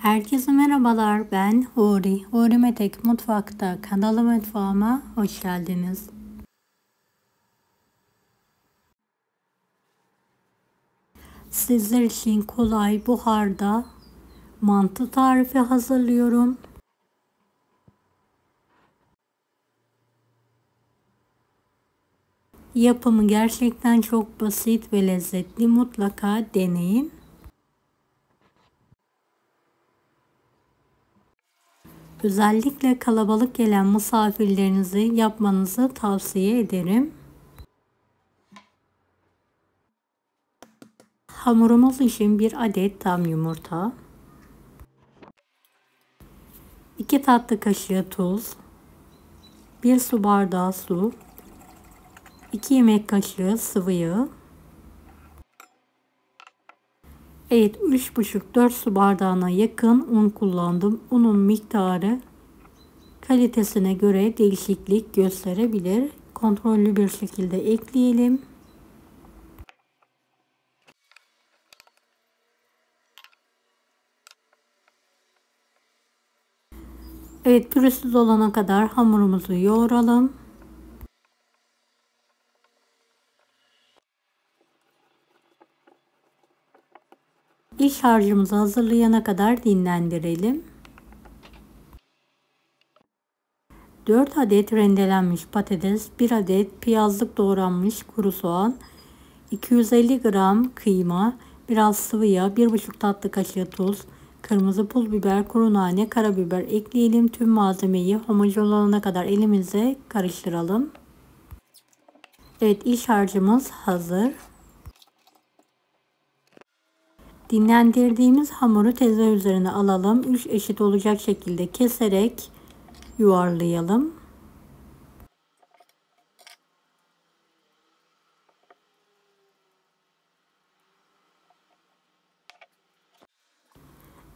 Herkese merhabalar, ben Huri. Huri Metek Mutfak'ta kanalı mutfağıma hoş geldiniz. Sizler için kolay buharda mantı tarifi hazırlıyorum. Yapımı gerçekten çok basit ve lezzetli. Mutlaka deneyin. Özellikle kalabalık gelen misafirlerinizi yapmanızı tavsiye ederim. Hamurumuz için 1 adet tam yumurta, 2 tatlı kaşığı tuz, 1 su bardağı su, 2 yemek kaşığı sıvı yağ. Evet, 3,5-4 su bardağına yakın un kullandım. Unun miktarı kalitesine göre değişiklik gösterebilir. Kontrollü bir şekilde ekleyelim. Evet, pürüzsüz olana kadar hamurumuzu yoğuralım. İç harcımızı hazırlayana kadar dinlendirelim. 4 adet rendelenmiş patates, 1 adet piyazlık doğranmış kuru soğan, 250 gram kıyma, biraz sıvı yağ, 1,5 tatlı kaşığı tuz, kırmızı pul biber, kuru nane, karabiber ekleyelim. Tüm malzemeyi homojen olana kadar elimizle karıştıralım. Evet, iç harcımız hazır. Dinlendirdiğimiz hamuru tezgah üzerine alalım. 3 eşit olacak şekilde keserek yuvarlayalım.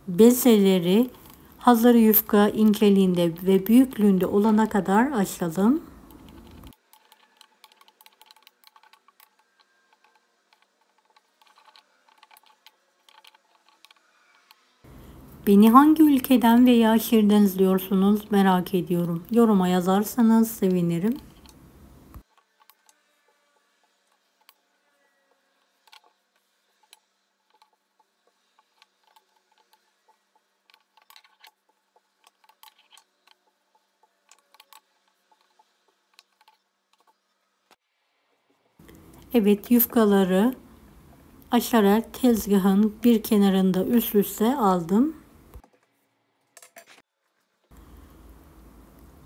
Bezeleri hazır yufka inceliğinde ve büyüklüğünde olana kadar açalım. Beni hangi ülkeden veya şehirden izliyorsunuz merak ediyorum. Yoruma yazarsanız sevinirim. Evet, yufkaları açarak tezgahın bir kenarında üst üste aldım.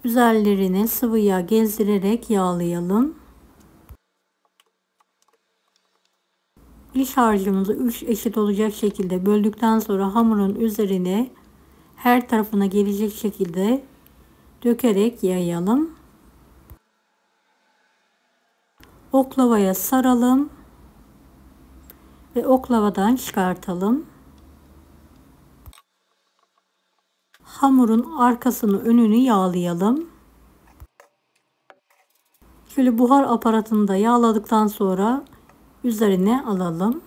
Üzerlerine sıvı yağ gezdirerek yağlayalım. İç harcımızı 3 eşit olacak şekilde böldükten sonra hamurun üzerine her tarafına gelecek şekilde dökerek yayalım. Oklavaya saralım ve oklavadan çıkartalım. Hamurun arkasını önünü yağlayalım. Şöyle buhar aparatını da yağladıktan sonra üzerine alalım.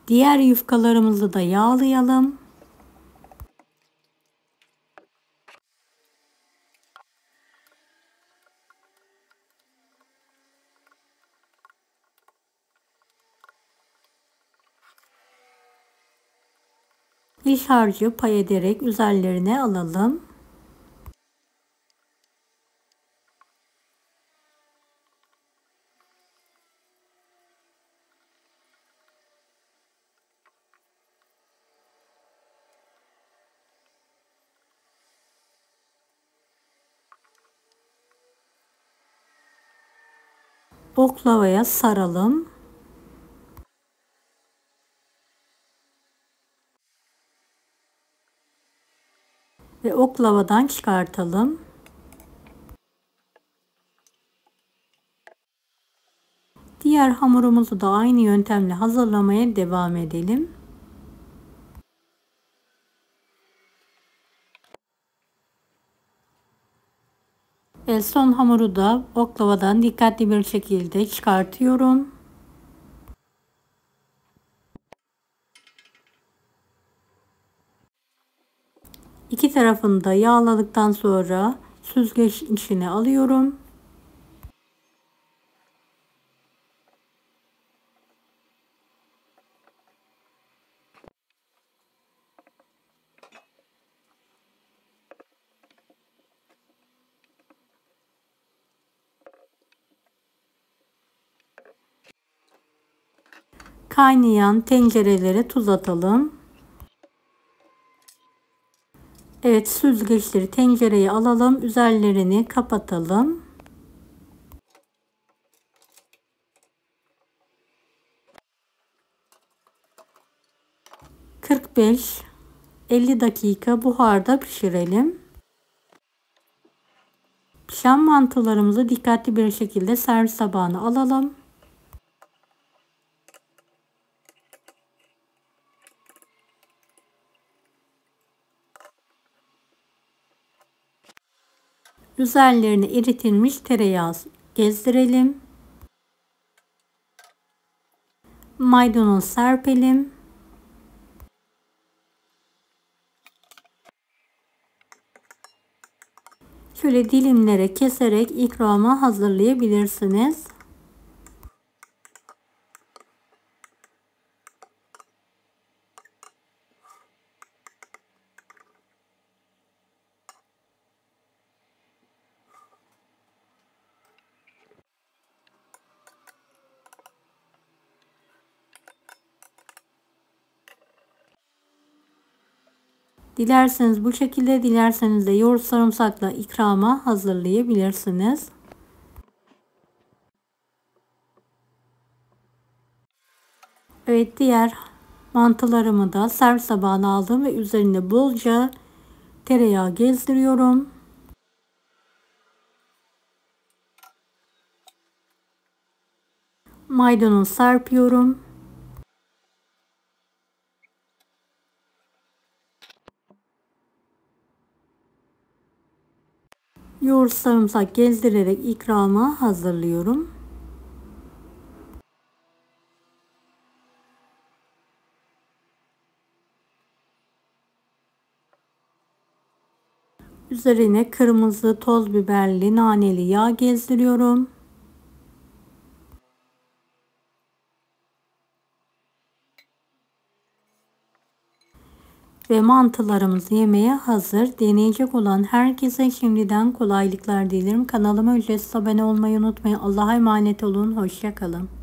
Diğer yufkalarımızı da yağlayalım. İç harcı pay ederek üzerlerine alalım. Oklavaya saralım. Ve oklavadan çıkartalım. Diğer hamurumuzu da aynı yöntemle hazırlamaya devam edelim. Evet, son hamuru da oklavadan dikkatli bir şekilde çıkartıyorum. İki tarafını da yağladıktan sonra süzgeç içine alıyorum. Kaynayan tencerelere tuz atalım. Evet, süzgeçleri tencereye alalım. Üzerlerini kapatalım. ...45-50 dakika buharda pişirelim. Pişen mantılarımızı dikkatli bir şekilde servis tabağına alalım. Üzerlerine eritilmiş tereyağı gezdirelim. Maydanoz serpelim. Şöyle dilimlere keserek ikrama hazırlayabilirsiniz. Dilerseniz bu şekilde, dilerseniz de yoğurt sarımsakla ikrama hazırlayabilirsiniz. Evet, diğer mantılarımı da servis tabağına aldım ve üzerine bolca tereyağı gezdiriyorum. Maydanoz serpiyorum. Yoğurt sarımsak gezdirerek ikrama hazırlıyorum. Üzerine kırmızı toz biberli naneli yağ gezdiriyorum. Ve mantılarımız yemeğe hazır. Deneyecek olan herkese şimdiden kolaylıklar dilerim. Kanalıma ücretsiz abone olmayı unutmayın. Allah'a emanet olun. Hoşça kalın.